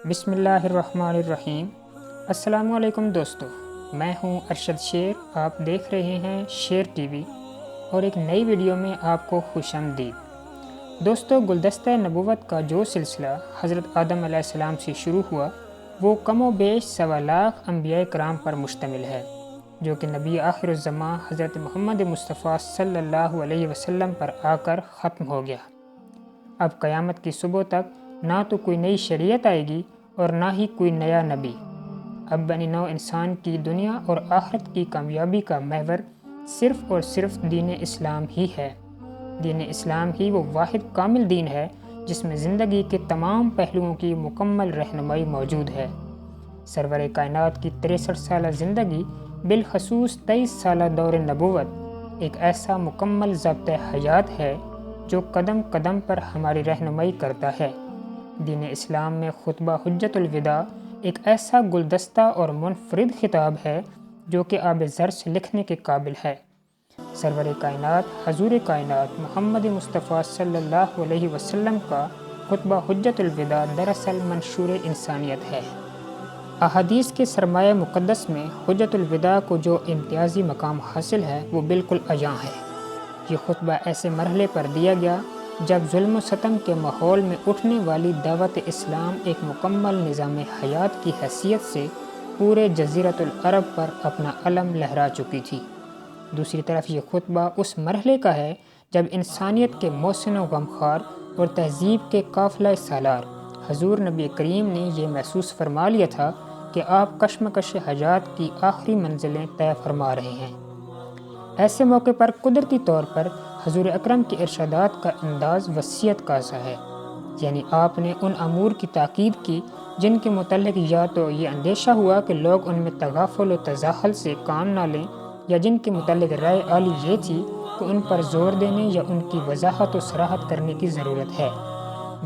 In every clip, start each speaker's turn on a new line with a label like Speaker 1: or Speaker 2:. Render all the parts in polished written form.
Speaker 1: بسم اللہ الرحمن الرحیم۔ السلام علیکم دوستو، میں ہوں ارشد شیر، آپ دیکھ رہے ہیں شیر ٹی وی اور ایک نئی ویڈیو میں آپ کو خوش آمدید۔ دوستو، گلدستہ نبوت کا جو سلسلہ حضرت آدم علیہ السلام سے شروع ہوا وہ کم و بیش 1.25 لاکھ انبیاء کرام پر مشتمل ہے، جو کہ نبی آخر الزماں حضرت محمد مصطفیٰ صلی اللہ علیہ وسلم پر آ کر ختم ہو گیا۔ اب قیامت کی صبح تک نہ تو کوئی نئی شریعت آئے گی اور نہ ہی کوئی نیا نبی۔ اب بنی نوع انسان کی دنیا اور آخرت کی کامیابی کا محور صرف اور صرف دین اسلام ہی ہے۔ دین اسلام ہی وہ واحد کامل دین ہے جس میں زندگی کے تمام پہلوؤں کی مکمل رہنمائی موجود ہے۔ سرور کائنات کی 63 سالہ زندگی، بالخصوص 23 سالہ دور نبوت، ایک ایسا مکمل ضابطۂ حیات ہے جو قدم قدم پر ہماری رہنمائی کرتا ہے۔ دین اسلام میں خطبہ حجت الوداع ایک ایسا گلدستہ اور منفرد خطاب ہے جو کہ آب زر سے لکھنے کے قابل ہے۔ سرور کائنات حضور کائنات محمد مصطفیٰ صلی اللہ علیہ وسلم کا خطبہ حجت الوداع دراصل منشور انسانیت ہے۔ احادیث کے سرمایہ مقدس میں حجت الوداع کو جو امتیازی مقام حاصل ہے وہ بالکل عیاں ہے۔ یہ خطبہ ایسے مرحلے پر دیا گیا جب ظلم و ستم کے ماحول میں اٹھنے والی دعوت اسلام ایک مکمل نظام حیات کی حیثیت سے پورے جزیرۃ العرب پر اپنا علم لہرا چکی تھی۔ دوسری طرف یہ خطبہ اس مرحلے کا ہے جب انسانیت کے محسن و غمخوار اور تہذیب کے قافلہ سالار حضور نبی کریم نے یہ محسوس فرما لیا تھا کہ آپ کشمکش حیات کی آخری منزلیں طے فرما رہے ہیں۔ ایسے موقع پر قدرتی طور پر حضور اکرم کے ارشادات کا انداز وصیت کا سا ہے، یعنی آپ نے ان امور کی تاکید کی جن کے متعلق یا تو یہ اندیشہ ہوا کہ لوگ ان میں تغافل و تزاحل سے کام نہ لیں، یا جن کے متعلق رائے عالی یہ تھی کہ ان پر زور دینے یا ان کی وضاحت و صراحت کرنے کی ضرورت ہے۔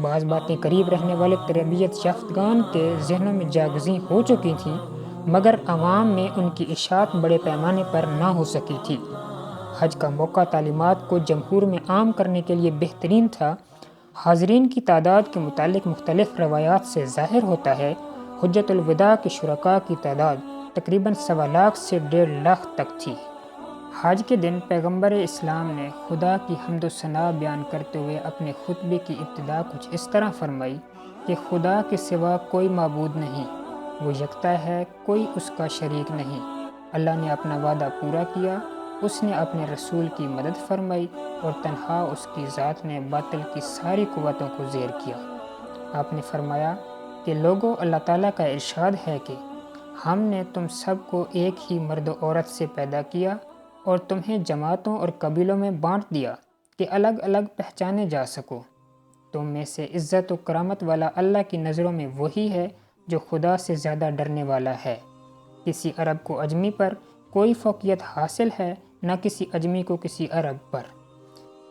Speaker 1: بعض باتیں قریب رہنے والے تربیت یافتگان کے ذہنوں میں جاگزیں ہو چکی تھیں، مگر عوام میں ان کی اشاعت بڑے پیمانے پر نہ ہو سکی تھی۔ حج کا موقع تعلیمات کو جمہور میں عام کرنے کے لیے بہترین تھا۔ حاضرین کی تعداد کے متعلق مختلف روایات سے ظاہر ہوتا ہے حجت الوداع کے شرکاء کی تعداد تقریباً 1.25 لاکھ سے 1.5 لاکھ تک تھی۔ حج کے دن پیغمبر اسلام نے خدا کی حمد و ثنا بیان کرتے ہوئے اپنے خطبے کی ابتدا کچھ اس طرح فرمائی کہ خدا کے سوا کوئی معبود نہیں، وہ یکتا ہے، کوئی اس کا شریک نہیں۔ اللہ نے اپنا وعدہ پورا کیا، اس نے اپنے رسول کی مدد فرمائی اور تنہا اس کی ذات نے باطل کی ساری قوتوں کو زیر کیا۔ آپ نے فرمایا کہ لوگوں، اللہ تعالیٰ کا ارشاد ہے کہ ہم نے تم سب کو ایک ہی مرد و عورت سے پیدا کیا اور تمہیں جماعتوں اور قبیلوں میں بانٹ دیا کہ الگ الگ پہچانے جا سکو۔ تم میں سے عزت و کرامت والا اللہ کی نظروں میں وہی ہے جو خدا سے زیادہ ڈرنے والا ہے۔ کسی عرب کو اجمی پر کوئی فوقیت حاصل ہے، نہ کسی اجمی کو کسی عرب پر۔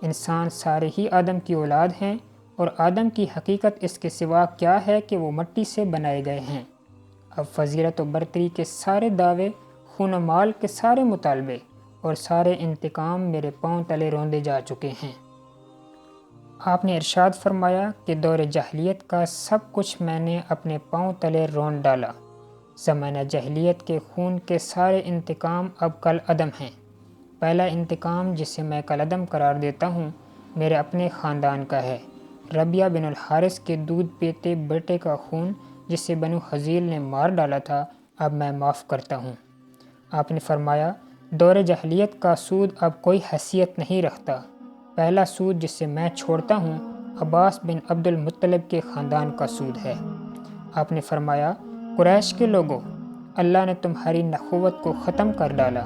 Speaker 1: انسان سارے ہی آدم کی اولاد ہیں، اور آدم کی حقیقت اس کے سوا کیا ہے کہ وہ مٹی سے بنائے گئے ہیں۔ اب فضیلت و برتری کے سارے دعوے، خون و مال کے سارے مطالبے اور سارے انتقام میرے پاؤں تلے روندے جا چکے ہیں۔ آپ نے ارشاد فرمایا کہ دور جاہلیت کا سب کچھ میں نے اپنے پاؤں تلے رون ڈالا۔ زمانہ جاہلیت کے خون کے سارے انتقام اب کل عدم ہیں۔ پہلا انتقام جسے میں کل عدم قرار دیتا ہوں میرے اپنے خاندان کا ہے۔ ربیہ بن الحارث کے دودھ پیتے بیٹے کا خون جسے بنو حضیل نے مار ڈالا تھا اب میں معاف کرتا ہوں۔ آپ نے فرمایا دور جاہلیت کا سود اب کوئی حیثیت نہیں رکھتا۔ پہلا سود جسے میں چھوڑتا ہوں عباس بن عبد المطلب کے خاندان کا سود ہے۔ آپ نے فرمایا قریش کے لوگوں، اللہ نے تمہاری نخوت کو ختم کر ڈالا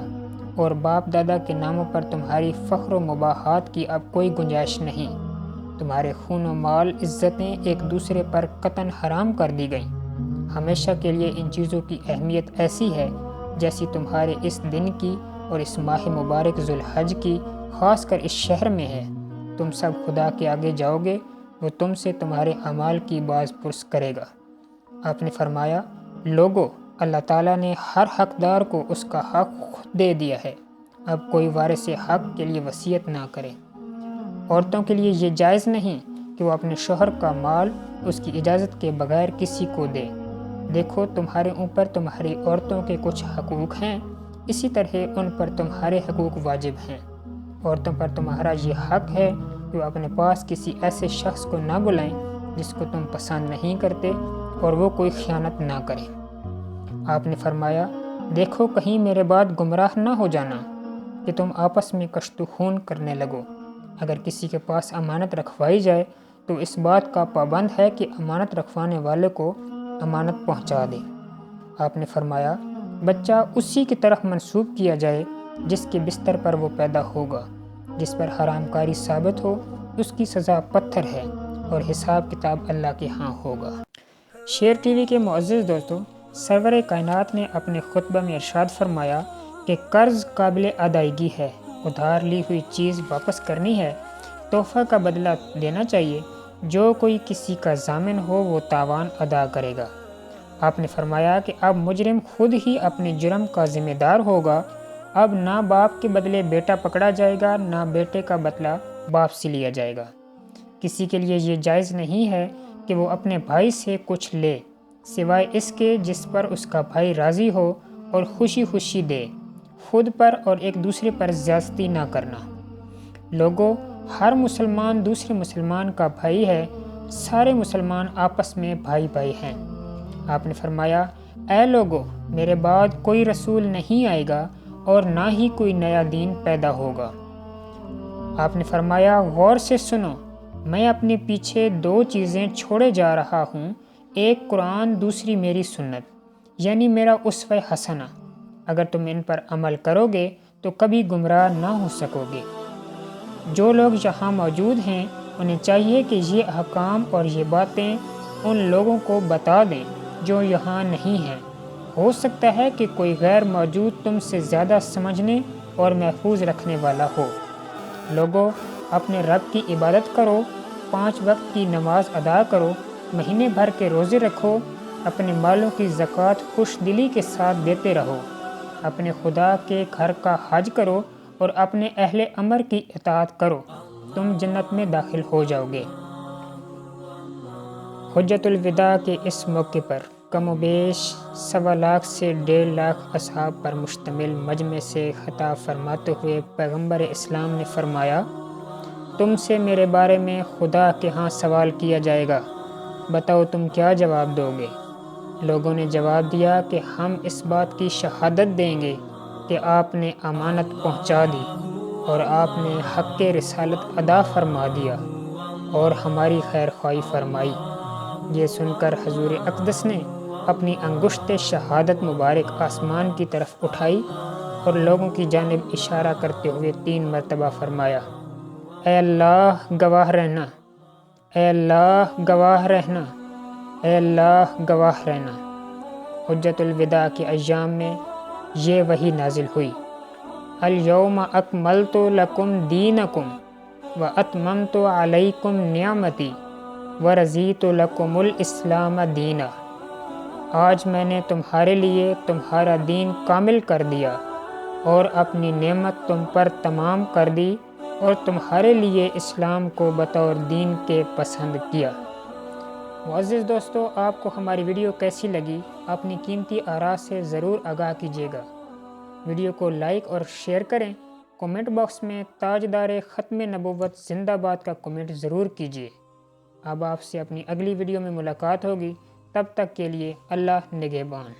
Speaker 1: اور باپ دادا کے ناموں پر تمہاری فخر و مباحات کی اب کوئی گنجائش نہیں۔ تمہارے خون و مال، عزتیں ایک دوسرے پر قطعاً حرام کر دی گئیں۔ ہمیشہ کے لیے ان چیزوں کی اہمیت ایسی ہے جیسی تمہارے اس دن کی اور اس ماہ مبارک ذوالحج کی، خاص کر اس شہر میں ہے۔ تم سب خدا کے آگے جاؤ گے، وہ تم سے تمہارے اعمال کی باز پرس کرے گا۔ آپ نے فرمایا لوگو، اللہ تعالیٰ نے ہر حقدار کو اس کا حق خود دے دیا ہے، اب کوئی وارث حق کے لیے وصیت نہ کرے۔ عورتوں کے لیے یہ جائز نہیں کہ کہ وہ اپنے شوہر کا مال اس کی اجازت کے بغیر کسی کو دے۔ دیکھو تمہارے اوپر تمہاری عورتوں کے کچھ حقوق ہیں، اسی طرح ان پر تمہارے حقوق واجب ہیں۔ عورتوں پر تمہارا یہ حق ہے کہ وہ اپنے پاس کسی ایسے شخص کو نہ بلائیں جس کو تم پسند نہیں کرتے اور وہ کوئی خیانت نہ کریں۔ آپ نے فرمایا، دیکھو کہیں میرے بعد گمراہ نہ ہو جانا کہ تم آپس میں کشت و خون کرنے لگو۔ اگر کسی کے پاس امانت رکھوائی جائے تو اس بات کا پابند ہے کہ امانت رکھوانے والے کو امانت پہنچا دے۔ آپ نے فرمایا، بچہ اسی کی طرف منسوب کیا جائے جس کے بستر پر وہ پیدا ہوگا۔ جس پر حرام کاری ثابت ہو اس کی سزا پتھر ہے اور حساب کتاب اللہ کے ہاں ہوگا۔ شیر ٹی وی کے معزز دوستو، سرور کائنات نے اپنے خطبہ میں ارشاد فرمایا کہ قرض قابل ادائیگی ہے، ادھار لی ہوئی چیز واپس کرنی ہے، تحفہ کا بدلہ دینا چاہیے، جو کوئی کسی کا ضامن ہو وہ تاوان ادا کرے گا۔ آپ نے فرمایا کہ اب مجرم خود ہی اپنے جرم کا ذمہ دار ہوگا۔ اب نہ باپ کے بدلے بیٹا پکڑا جائے گا، نہ بیٹے کا بدلہ باپ سے لیا جائے گا۔ کسی کے لیے یہ جائز نہیں ہے کہ وہ اپنے بھائی سے کچھ لے سوائے اس کے جس پر اس کا بھائی راضی ہو اور خوشی خوشی دے۔ خود پر اور ایک دوسرے پر زیادتی نہ کرنا۔ لوگوں، ہر مسلمان دوسرے مسلمان کا بھائی ہے، سارے مسلمان آپس میں بھائی بھائی ہیں۔ آپ نے فرمایا، اے لوگوں، میرے بعد کوئی رسول نہیں آئے گا اور نہ ہی کوئی نیا دین پیدا ہوگا۔ آپ نے فرمایا، غور سے سنو، میں اپنے پیچھے دو چیزیں چھوڑے جا رہا ہوں، ایک قرآن، دوسری میری سنت، یعنی میرا اسوہ حسنہ۔ اگر تم ان پر عمل کرو گے تو کبھی گمراہ نہ ہو سکو گے۔ جو لوگ یہاں موجود ہیں انہیں چاہیے کہ یہ احکام اور یہ باتیں ان لوگوں کو بتا دیں جو یہاں نہیں ہیں۔ ہو سکتا ہے کہ کوئی غیر موجود تم سے زیادہ سمجھنے اور محفوظ رکھنے والا ہو۔ لوگوں، اپنے رب کی عبادت کرو، 5 وقت کی نماز ادا کرو، مہینے بھر کے روزے رکھو، اپنے مالوں کی زکوٰۃ خوش دلی کے ساتھ دیتے رہو، اپنے خدا کے گھر کا حج کرو اور اپنے اہل امر کی اطاعت کرو، تم جنت میں داخل ہو جاؤ گے۔ حجۃ الوداع کے اس موقع پر کم و بیش 1.25 لاکھ سے 1.5 لاکھ اصحاب پر مشتمل مجمع سے خطاب فرماتے ہوئے پیغمبر اسلام نے فرمایا، تم سے میرے بارے میں خدا کے ہاں سوال کیا جائے گا، بتاؤ تم کیا جواب دو گے؟ لوگوں نے جواب دیا کہ ہم اس بات کی شہادت دیں گے کہ آپ نے امانت پہنچا دی اور آپ نے حق رسالت ادا فرما دیا اور ہماری خیر خواہی فرمائی۔ یہ سن کر حضور اقدس نے اپنی انگشت شہادت مبارک آسمان کی طرف اٹھائی اور لوگوں کی جانب اشارہ کرتے ہوئے 3 مرتبہ فرمایا، اے اللہ گواہ رہنا، اے اللہ گواہ رہنا، اے اللہ گواہ رہنا۔ حجۃ الوداع کے ایام میں یہ وحی نازل ہوئی، الیوم اکملت لکم دینکم واتممت علیکم نعمتی ورضیت لکم الاسلام دینا۔ آج میں نے تمہارے لیے تمہارا دین کامل کر دیا اور اپنی نعمت تم پر تمام کر دی اور تمہارے لیے اسلام کو بطور دین کے پسند کیا۔ معزز دوستو، آپ کو ہماری ویڈیو کیسی لگی؟ اپنی قیمتی آراء سے ضرور آگاہ کیجیے گا۔ ویڈیو کو لائک اور شیئر کریں۔ کومنٹ باکس میں تاجدار ختم نبوت زندہ باد کا کومنٹ ضرور کیجیے۔ اب آپ سے اپنی اگلی ویڈیو میں ملاقات ہوگی، تب تک کے لیے اللہ نگہبان۔